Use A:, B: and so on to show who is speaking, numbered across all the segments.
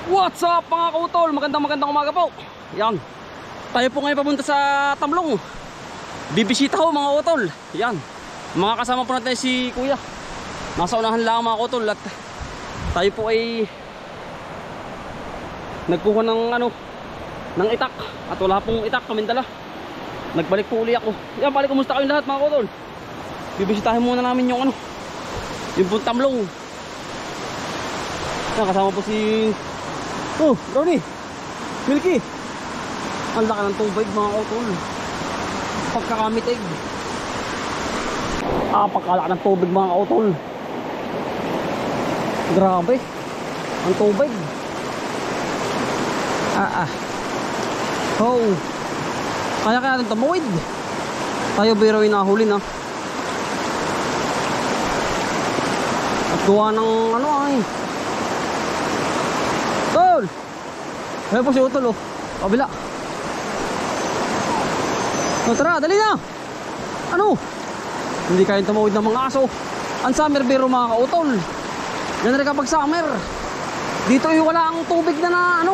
A: What's up mga kautol? Magandang umaga po. Yan. Tayo po ngayon papunta sa Tamlong. Bibisita ho mga kautol. Yan. Mga kasama po natin si Kuya. Nasa unahan lang mga kautol. At tayo po ay nagkuha ng itak. At wala pong itak kaming dala. Nagbalik po uli ako. Yan, balik, kumusta kayong lahat mga kautol? Bibisitahin muna namin yung yung Tamlong. Yan, kasama po si Ronnie, Milky. Ang laki ng tubig mga kautol. Pagkakamitig. Pagkalaki ng tubig mga kautol. Grabe ang tubig. Kaya natin tumawid. Tayo biro yung nahuli na. At gawa ng Tol! Ayan po si Utol kabila. Tara, dali na! Hindi kayang tumawid ng mga aso. Ang summer biro mga kautol. Yan rin kapag summer. Dito ay wala ang tubig na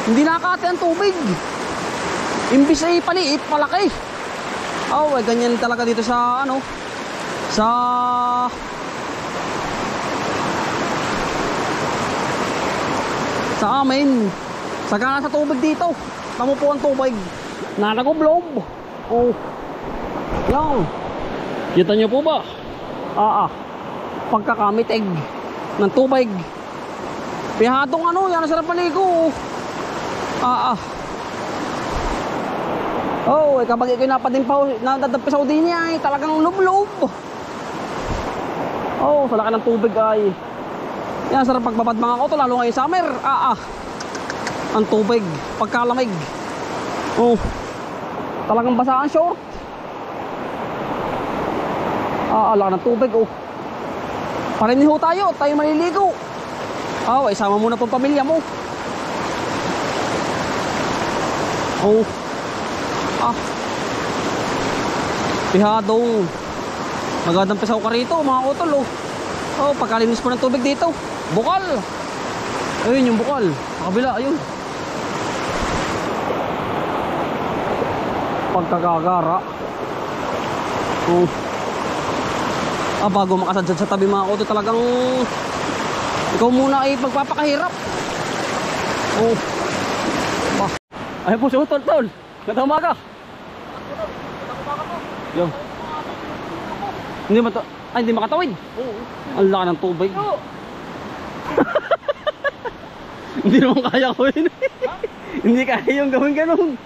A: hindi nakakati ang tubig. Imbis ay paliit, palaki. Ganyan talaga dito sa sa amin. Sagana sa tubig dito. Tamo po ang tubig na nagublob. Yan. Kita nyo po ba? Pagkakamitig ng tubig. Pihadong yan ang sarap paligo. Kapag ikaw nadadagpisaw din niya ay talagang lublob. Sa laki ng tubig ay yan, sarap pagbabad mga kautol, lalo ngayon summer. Ang tubig, pagkalamig. Talagang basa ang short. Laki ng tubig. Pariniho tayo maliligo. Isama muna pong pamilya mo. Pihadong magandang pisaw ka rito mga kautol. Pagkalinis po ng tubig dito, bukal. Ayun yung bukal sa kabila, ayun. Pagkagagara. Bago makasadsad sa tabi mga kautol, talagang ikaw muna ay magpapakahirap. Ayun po si Utol, Tol. Ganda umaga. Yo. Hindi makatawid. Ang laki ng tubig. Hindi naman kaya ko yun. Hindi kaya yung gawin ganun.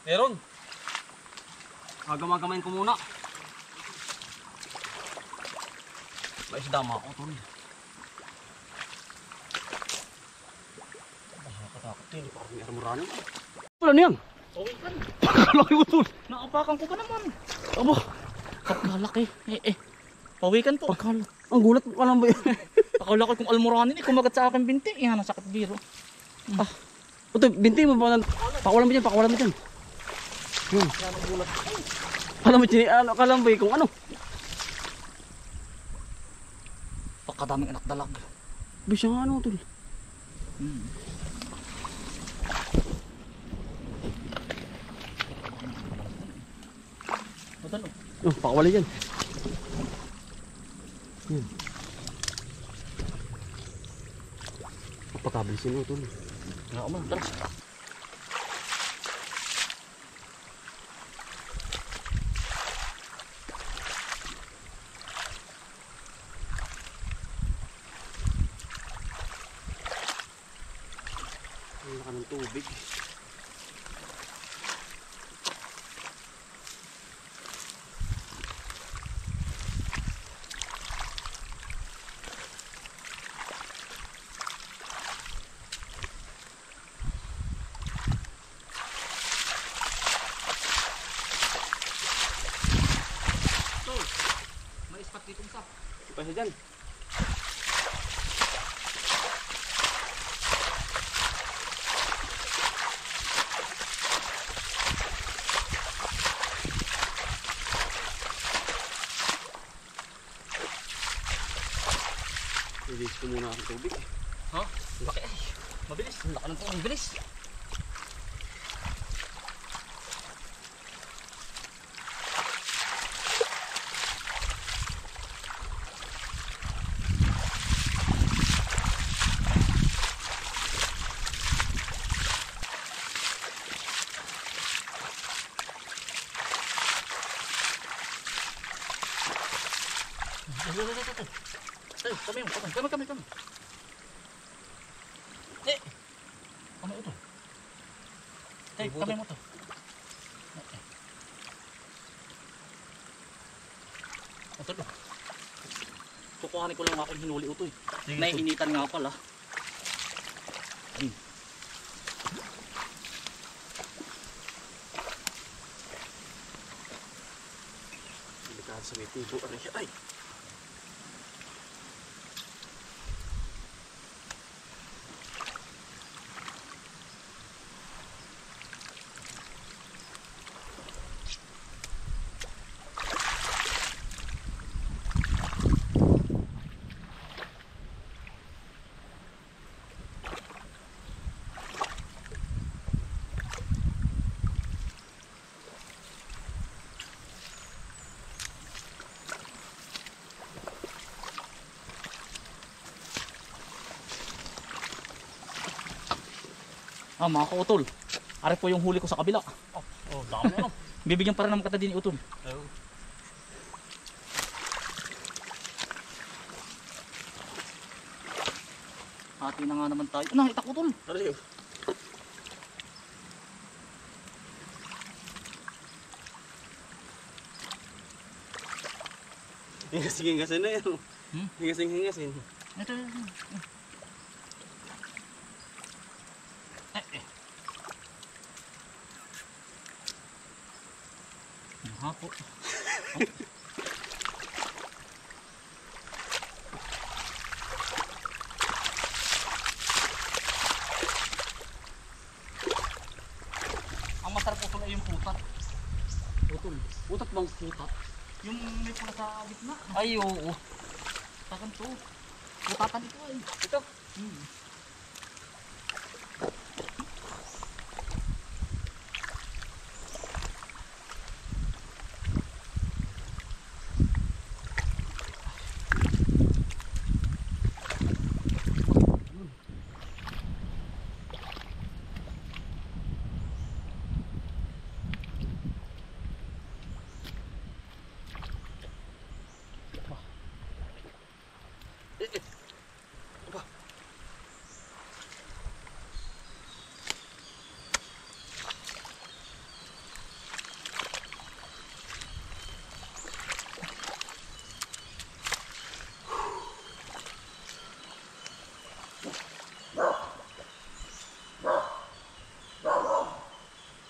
A: Meron. Gamagamin ko muna. May isda mga kautol. Nakakatakot yun. Parang may armuranin. Wala na yan. Pawikan. Pagkalaki mo tol.
B: Naapakan ko ka naman. Pagkalaki. Pawikan po.
A: Ang gulat ko lang ba yan?
B: Pakalaki kong almuranin. Kumagat sa akin binti. Yan ang sakit biro.
A: Ito, binti mo ba? Pakawalan mo dyan, pakawalan mo dyan. Yan ang gulat. Alam mo dyan, kalambay kung
B: Pagkadaming anak dalag.
A: Bisya nga tol. Pakawala dyan. Pagkabilisin mo tol.
B: Nga man, tara.
A: Ang laki ng tubig.
B: May ispat dito sa.
A: Ipasa dyan. Bilis ko muna ang tubig.
B: Ha? Laki ay. Mabilis.
A: Laki ng tubig, bilis.
B: Kami. Eh. Kami ito. Kami mo to. Ito to. Kukuhanin ko lang akong hinuli ito eh. Naiinitan nga pala.
A: Delikado sa may tubo. Ay!
B: Mga kautol. Ari po yung huli ko sa kabila.
A: Dami ano.
B: Bibigyan pa rin naman kita din ni utol. Hati na nga naman tayo. Nakita ko utol.
A: Hingasing-hingasin na yan. Hingasing-hingasin.
B: Ito. Hapo. Ang masarap po ay yung putat.
A: Putol. Putat bang putat?
B: Yung may pula sa gitna.
A: Ay, oo.
B: Takan to. Putatan ito ay.
A: Ito.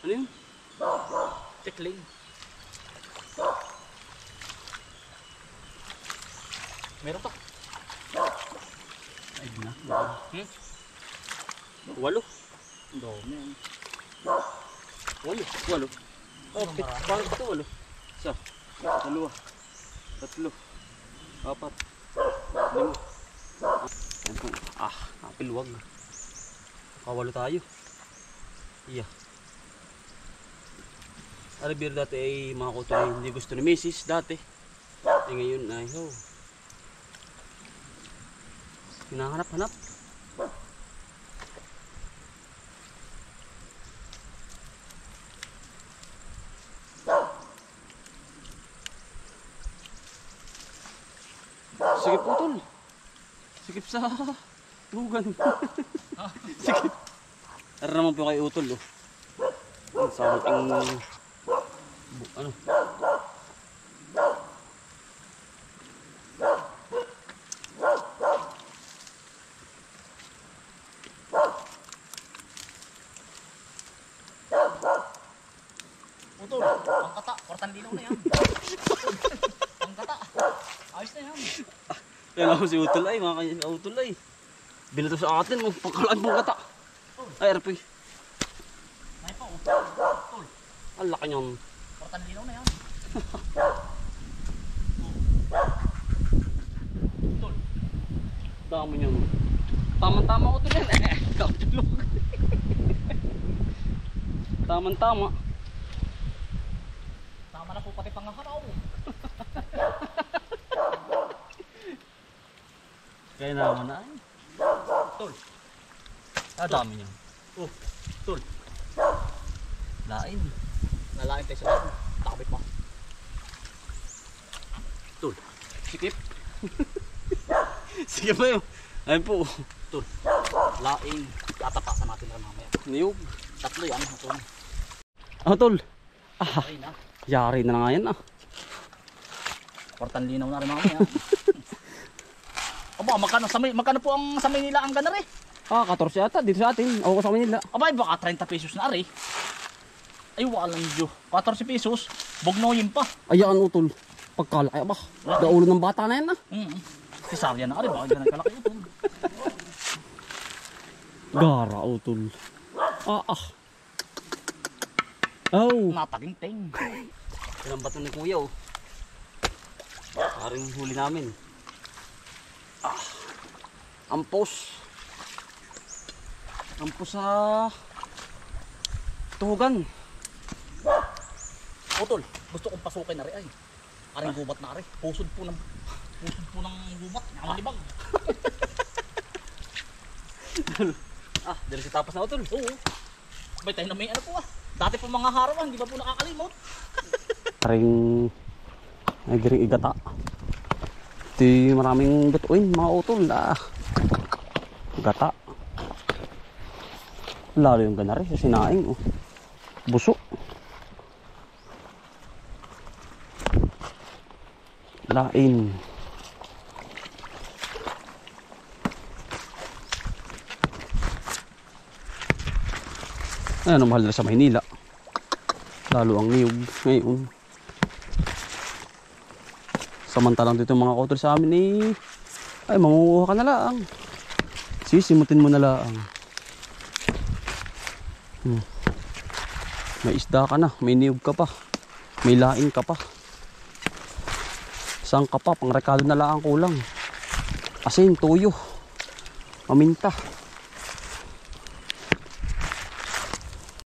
A: Ano yun?
B: Tikling. Meron pa.
A: Ay, na. Walo.
B: Dami.
A: Walo. Oh, bakit ito walo? Isa, dalawa, tatlo, apat, lima. Yan po. Kapilwag. Kawalo tayo. Iya. Alabir dati ay mga kuto ay hindi gusto ni Mrs. dati. Ngayon ay hinahanap-hanap. Sikip utol. Sikip sa lugan. Sikip. Tara naman po kay utol. Sa ating ano?
B: Utol, pangkata, kortan dinaw na yan. Pangkata, ayos na yan.
A: Yan ako si utol ay, mga kanya si utol ay. Binato sa atin mo, pangkalaan pong kata. Ay, RP.
B: May pa, utol.
A: Ang laki niyan.
B: Kortan dinaw na yan. Utol.
A: Dami niyan. Tama-tama utol yan. Kapilog. Tama-tama.
B: Tama na po pati pangaharaw.
A: Kaya naman na ay.
B: Tol.
A: Dami niyan.
B: Oh, tol.
A: Lain.
B: Nalain tayo sa lahat. Takabit mo. Tol. Sikip.
A: Sige ba yun? Ayun po.
B: Tol. Lain. Tatapasan natin na mamaya.
A: Niyog.
B: Tatlo yan. Tol.
A: Oh tol. Ah,
B: Ay na.
A: yari na nga yan ah.
B: Portan linaw na rin mamaya. Aba, magkano po ang sa Manila ang ganar eh?
A: Ah, 14 yata dito sa atin. Ako sa Manila.
B: Aba, baka 30 pesos na ari. Ay, walang Diyo. 14 pesos. Bugnoyin pa.
A: Ayaan utol. Pagkalaki ba? Daulo ng bata na yan ah.
B: Sisarya na ari. Baka ganang kalaki ito.
A: Gara utol. Ah. Oh.
B: Nataging-ting.
A: Ilang bato ni kuya oh. Paring huli namin. Ampos. Ampos sa tuhugan.
B: Utol, gusto kong pasukin na rin ay. Aring gubat na rin. Pusod po ng gubat. Nakalibag.
A: Dali si tapas na utol.
B: Oo. Bay tayo na may ano po ah. Dati po mga harawan, di ba po nakakalimot?
A: Paring nagring igata. Ito maraming bituin mga utol. Gata. Lalo yung ganari sa sinaing oh. Buso. Lain. Ayan ang mahal na sa Maynila. Lalo ang niyog ngayon. Samantalang dito mga utol sa amin ay mangunguha ka na lang. Sisimutin mo na lang. May isda ka na, may niyog ka pa, may laing ka pa. Saan ka pa, pang rekado na lang kulang. Asin, tuyo, paminta.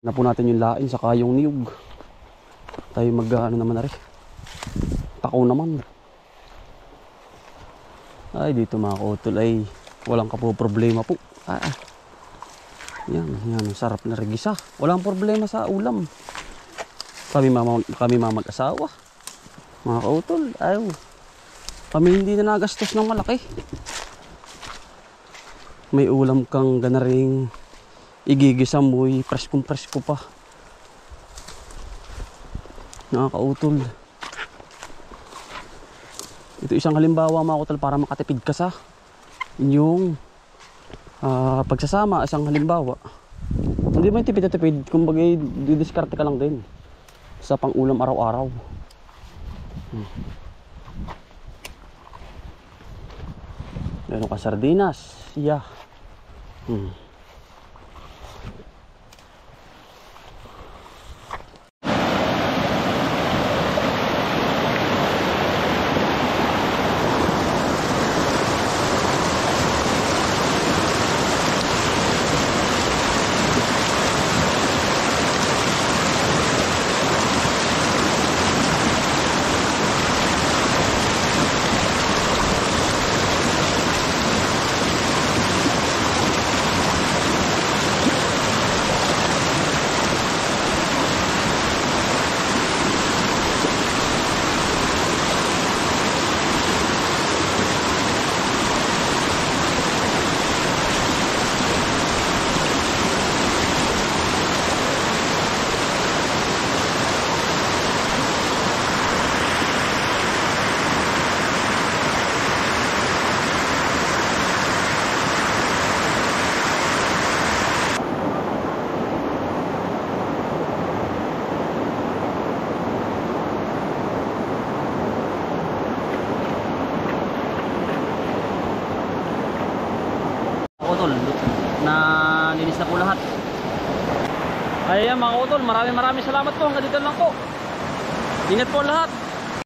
A: Na po natin yung laing saka yung niyog. Tayo mag-ano naman na rin. Takaw naman. Ay dito mga kautol ay walang problema po. Yan, sarap na regisa. Walang problema sa ulam. Kami mag-asawa. Mga kautol, ayaw. Kami hindi na nagastos ng malaki. May ulam kang ganaring igigisa mo, presko pa. Mga kautol. Ito isang halimbawa mga kautol para makatipid ka sa inyong pagsasama. Isang halimbawa. Hindi mo yung tipid-tipid. Kumbaga didiskarte ka lang din sa pang-ulam araw-araw. Meron ka sardinas. Yeah. Na linis na po lahat. Ayan mga utol, maraming salamat po. Hanggang dito lang po. Ingat po lahat.